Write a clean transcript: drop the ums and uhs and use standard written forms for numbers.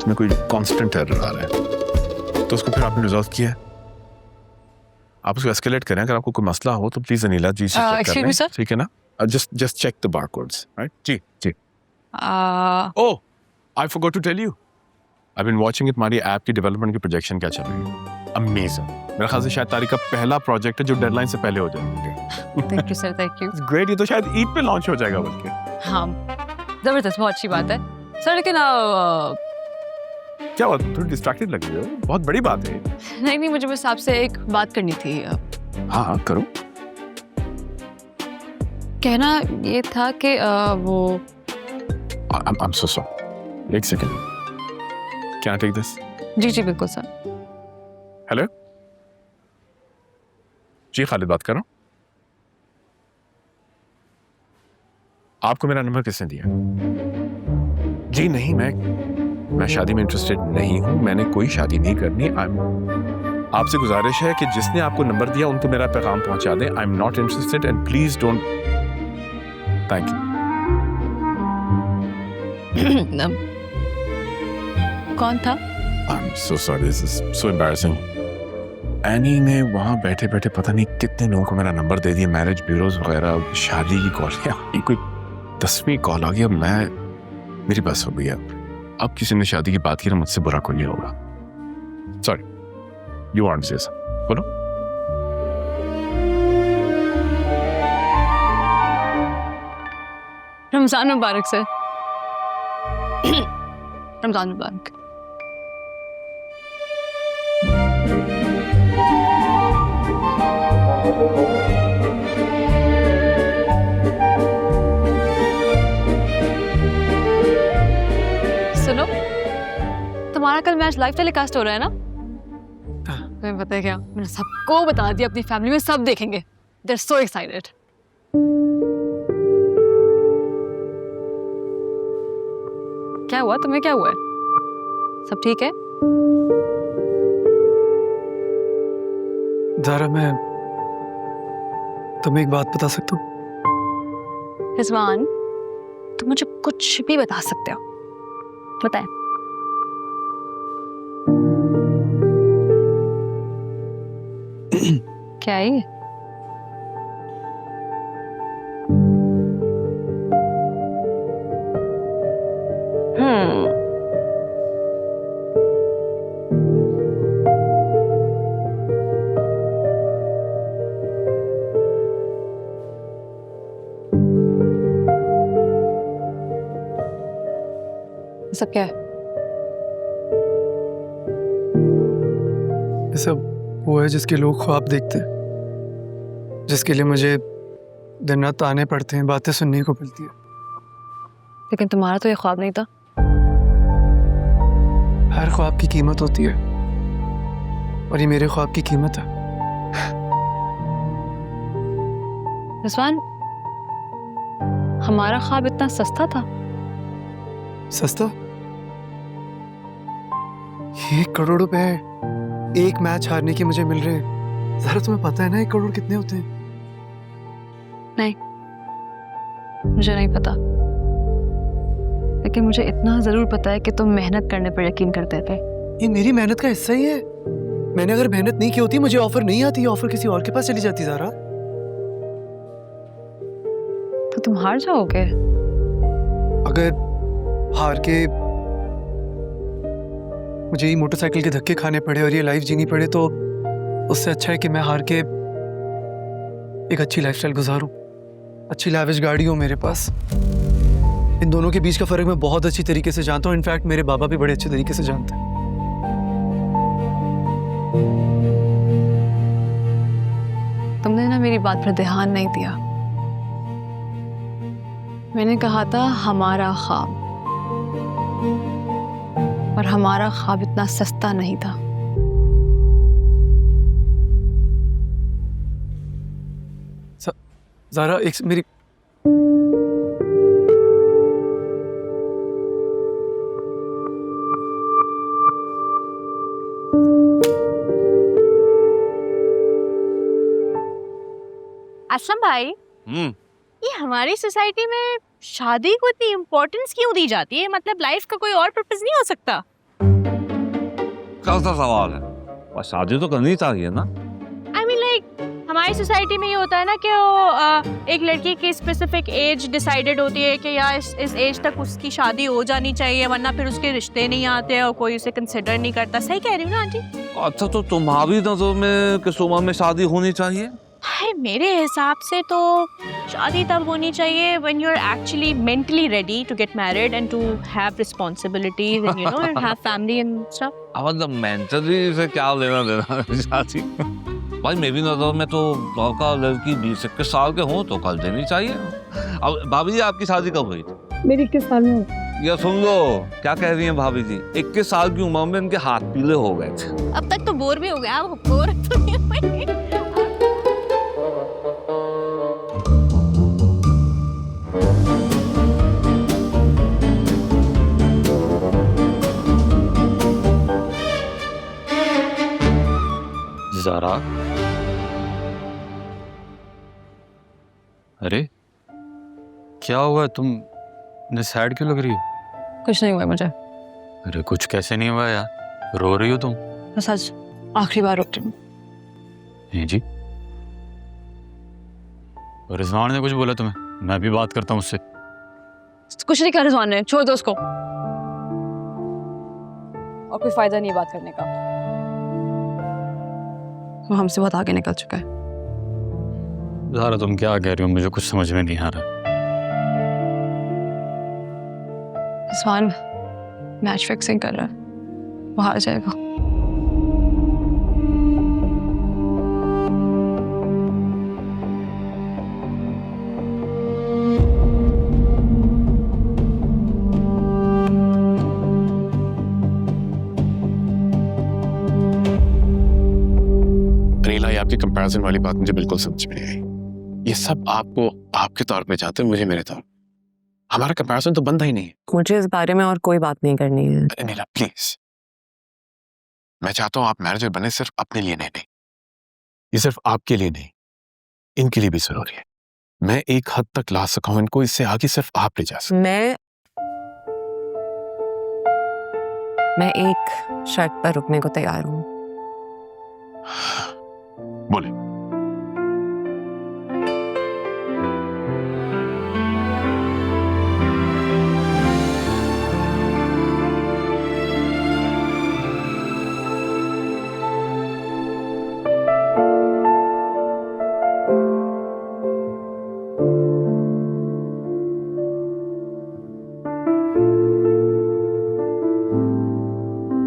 साथ में कोई कांस्टेंट एरर आ रहा है, तो उसको फिर आपने रिजॉल्व किया है? आप उसको एस्केलेट करें, अगर आपको कोई मसला हो तो प्लीज अनिला जी से चेक कर लें, ठीक है ना? Just check the barcodes, right? जी जी। Oh, I forgot to tell you, I been watching it. हमारी ऐप की डेवलपमेंट की प्रोजेक्शन क्या चल रही है, अमेजिंग। मेरे ख्याल से शायद तारीख का पहला प्रोजेक्ट है जो डेडलाइन से पहले हो जाएगा। Thank you sir, thank you. Great, ये तो शायद ईद पे लॉन्च हो जाएगा बल्कि। हाँ, जबरदस्त, बहुत अच्छी बात है सर। लेकिन क्या हुआ, थोड़ी डिस्ट्रैक्टेड लग रही हो? बहुत बड़ी बात है। नहीं, मुझे बस आपसे एक बात करनी थी। हाँ करो। कहना ये था कि वो I'm so sorry. एक second, can I take this? जी बिल्कुल सर। हेलो जी, खालिद बात कर रहा हूँ। आपको मेरा नंबर किसने दिया? जी नहीं, मैं शादी में इंटरेस्टेड नहीं हूं, मैंने कोई शादी नहीं करनी। आपसे गुजारिश है कि जिसने आपको नंबर दिया उनको मेरा पैगाम पहुंचा दें। I am not interested and please don't. Thank you. कौन था? I am so sorry, this is so embarrassing. Any ने वहां बैठे बैठे पता नहीं कितने लोगों को मेरा नंबर दे दिया, मैरिज ब्यूरोज वगैरह, शादी की कॉल। कोई 10वीं कॉल आ गई। अब मेरी बस हो गई। अब किसी ने शादी की बात की ना, मुझसे बुरा कोई नहीं होगा। सॉरी, यू वांट से बोलो। रमजान मुबारक सर। रमजान मुबारक। सुनो, तुम्हारा कल मैच लाइव टेलीकास्ट हो रहा है ना? तुम्हें पता है क्या, मैंने सबको बता दिया, अपनी फैमिली में सब देखेंगे। They're so excited. क्या हुआ, तुम्हें क्या हुआ है? सब ठीक है? ज़ारा, मैं तुम्हें एक बात बता सकता हूँ? रिजवान, तुम मुझे कुछ भी बता सकते हो, बताएं। क्या है ये? सब क्या है? ये सब वो है जिसके लोग ख्वाब देखते हैं, जिसके लिए मुझे दिन रात आने पड़ते हैं, बातें सुनने को मिलती है। लेकिन तुम्हारा तो ये ख्वाब नहीं था। हर ख्वाब की कीमत होती है, और ये मेरे ख्वाब की कीमत है। रिजवान, हमारा ख्वाब इतना सस्ता था? सस्ता? 1 करोड़ रुपए एक मैच हारने के मुझे मिल रहे हैं। ज़रा तुम्हें पता है ना 1 करोड़ कितने होते हैं? नहीं, मुझे नहीं पता, लेकिन मुझे इतना जरूर पता है कि तुम मेहनत करने पर यकीन करते थे। ये मेरी मेहनत का हिस्सा ही है। मैंने अगर मेहनत नहीं की होती, मुझे ऑफर नहीं आती, ऑफर किसी और के पास चली जाती। ज़रा, तो तुम हार जाओगे। अगर हार के मुझे ये मोटरसाइकिल के धक्के खाने पड़े और ये लाइफ जीनी पड़े, तो उससे अच्छा है कि मैं हार के एक अच्छी लाइफस्टाइल गुजारूं, अच्छी लाविश गाड़ी हो मेरे पास। इन दोनों के बीच का फर्क मैं बहुत अच्छी तरीके से जानता हूँ। इनफैक्ट मेरे बाबा भी बड़े अच्छे तरीके से जानते हैं। तुमने ना मेरी बात पर ध्यान नहीं दिया। मैंने कहा था हमारा ख्वाब, और हमारा ख्वाब इतना सस्ता नहीं था। ज़ारा, एक मेरी असलम भाई, ये हमारी सोसाइटी में शादी को इतनी इम्पोर्टेंस क्यों दी जाती है? मतलब लाइफ का कोई और पर्पस नहीं हो सकता? कौन सा सवाल है? और शादी तो करनी चाहिए ना। आई मीन लाइक हमारी सोसाइटी में ये होता है ना कि एक लड़की की स्पेसिफिक एज डिसाइडेड होती है कि यार इस एज तक उसकी शादी हो जानी चाहिए, वरना फिर उसके रिश्ते नहीं आते और कोई उसे कंसिडर नहीं करता। सही कह रही हूँ ना आंटी? अच्छा, तो तुम्हारी नजर में किस उम्र में शादी होनी चाहिए? हाय, मेरे हिसाब से तो शादी तब होनी चाहिए when you're actually mentally ready to get married and to have responsibilities and and have family and stuff. अब मतलब मेंटली से क्या लेना देना है शादी? भाई मेरी नजर में तो लड़का लड़की 20-21 साल के हों तो कर देनी चाहिए। अब भाभी जी, आपकी शादी कब हुई थी? मेरी 21 साल में हुई। ये सुन लो क्या कह रही हैं भाभी जी। 21 साल की उम्र में इनके हाथ पीले हो गए थे। अब तक तो बोर भी हो गया, अब बोर तो नहीं हुए। ज़ारा, अरे क्या हुआ? तुम सैड क्यों लग रही हो? कुछ नहीं हुआ मुझे। अरे कुछ कैसे नहीं हुआ यार, रो रही हो तुम? बस आज आखिरी बार रुक रही हूँ। नहीं जी, रिजवान ने कुछ बोला तुम्हें? मैं भी बात करता हूँ उससे। कुछ नहीं कहा रिजवान ने, छोड़ दो उसको। और कोई फायदा नहीं है बात करने का, वो हमसे बहुत आगे निकल चुका है। ज़ारा तुम क्या कह रही हो? मुझे कुछ समझ में नहीं आ रहा। रिजवान मैच फिक्सिंग कर रहा है, वो हार जाएगा। अनिला, ये आपकी कंपैरिजन वाली बात मुझे बिल्कुल समझ में नहीं आई। ये सब आपको आपके तौर पे चाहते हैं, मुझे मेरे तौर। हमारा कंपैरिजन तो बनता ही नहीं है। मुझे इस बारे में और कोई बात नहीं करनी है। अनिला प्लीज, मैं चाहता हूँ आप मैनेजर बने, सिर्फ अपने लिए नहीं। ये सिर्फ आपके लिए नहीं, इनके लिए भी जरूरी है। मैं एक हद तक ला सका हूं इनको, इससे आगे सिर्फ आप ले जा सकते। मैं एक शर्त पर रुकने को तैयार हूँ।